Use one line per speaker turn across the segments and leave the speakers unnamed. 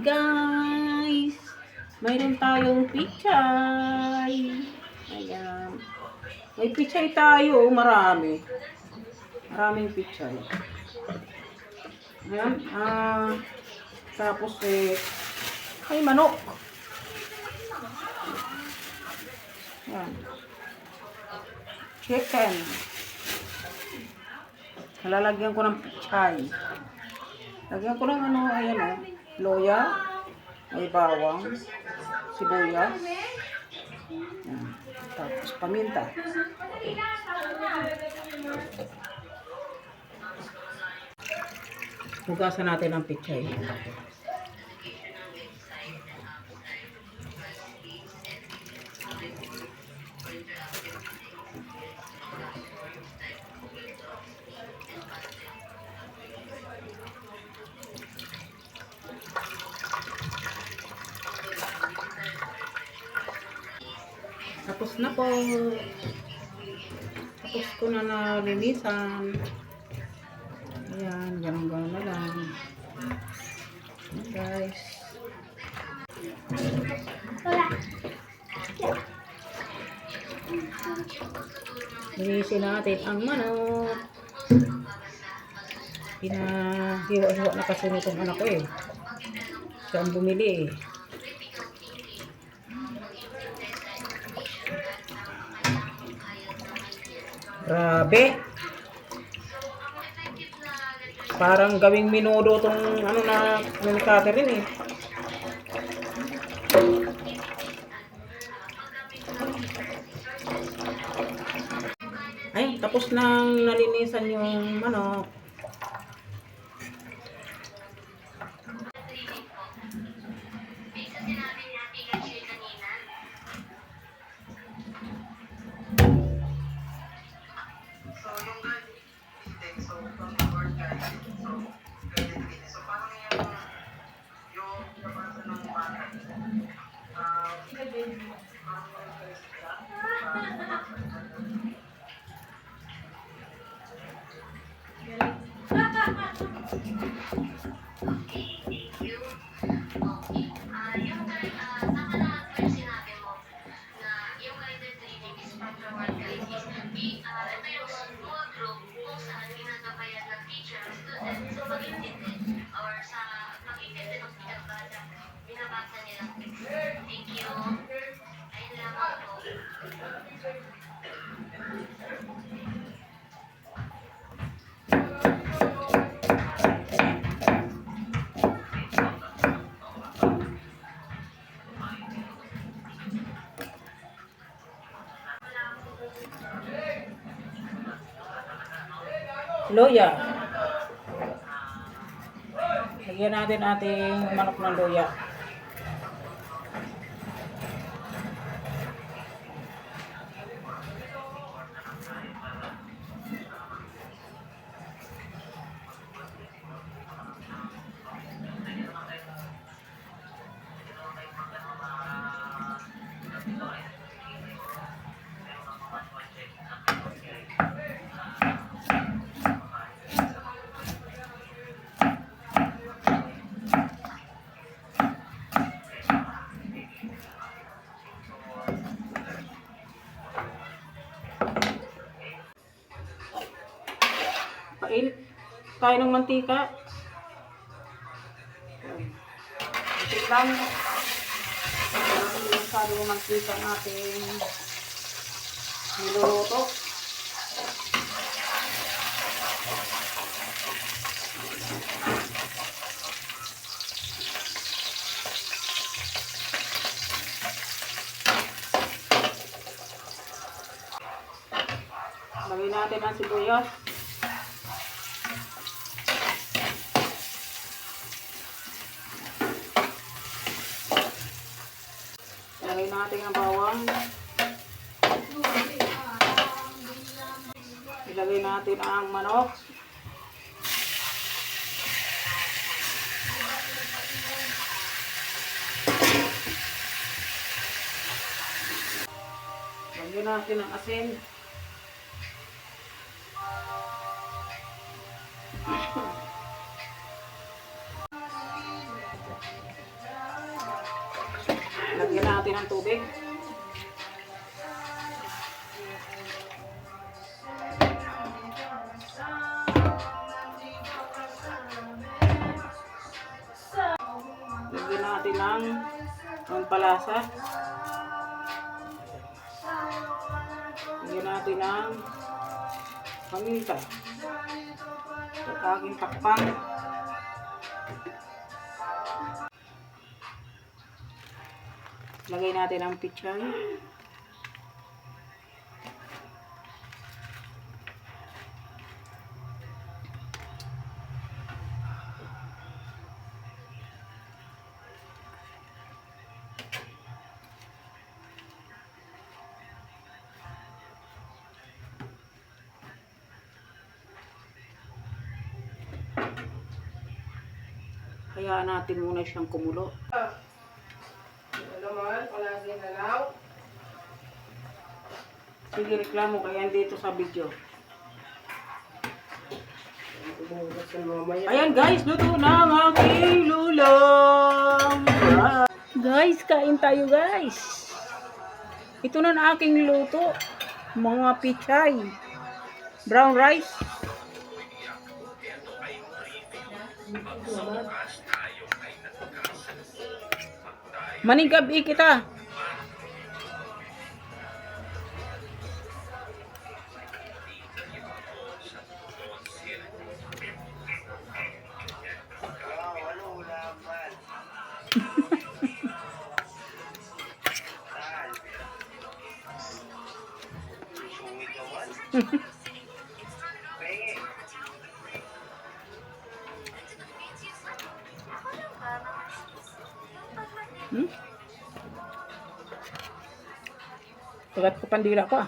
guys! Mayroon tayong pichay. Ayan. May pichay tayo, marami. Maraming pichay. Ayan. Tapos ay manok. Ayan. Chicken. Lalagyan ko ng pichay. Lagyan ko ng ayan loya, may bawang, sibuyas, yan. Tapos paminta. Hugasan natin ang pichay. Tapos na po. Tapos ko na nalinisan. Ayan, ganun-ganun na lang. Ayan, guys. Linisin natin ang manok. Pinahiwa-hiwa na kasi nitong anak ko eh. Siya ang bumili eh. Grabe. Parang gawing minudo tong na Catherine eh. Ay, tapos nang nalinisan yung manok. Loya. Lagyan natin ating manok ng loya. Painit tayo ng mantika. Mantik lang. Masyado yung mantika natin niluluto. Lagyan natin ang sibuyas. Lagay natin ang bawang. Ilagay natin ang manok. Lagyan natin ang asin. Lagyan natin ng tubig. Lagyan natin ng pampalasa. Lagyan natin ng paminta. At aking takpan. Lagay natin ang pichay. Hayaan natin muna siyang kumulo.
Ano naman, palagi na lang.
Sige, reklamo kaya dito sa video.
Umugas na mamaya.
Ayan guys, luto na ang aking lulang. Guys, kain tayo guys. Ito na ang aking luto. Mga pichay. Brown rice. Manigabi kita. Tagat ko pandila pa.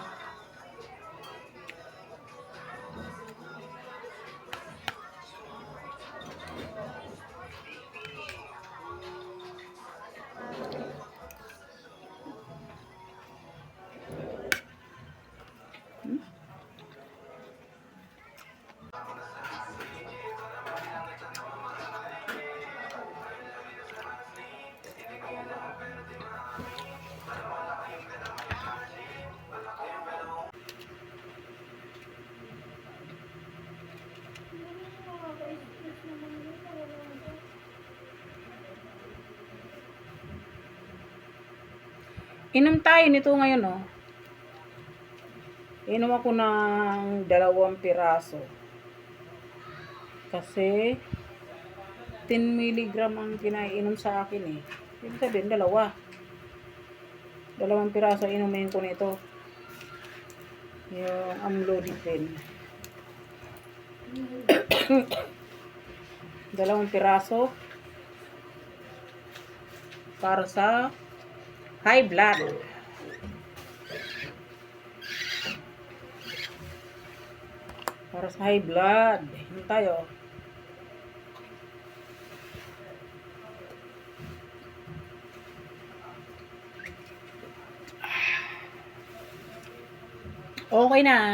Inom tayo nito ngayon, oh. Inom ako ng 2 piraso. Kasi 10 milligram ang kinainom sa akin, eh. Ibig sabihin, 2. 2 piraso inumin ko nito. Yung amlodipine. 2 piraso. Para sa high blood. Para sa high blood. Ano tayo? Okay na.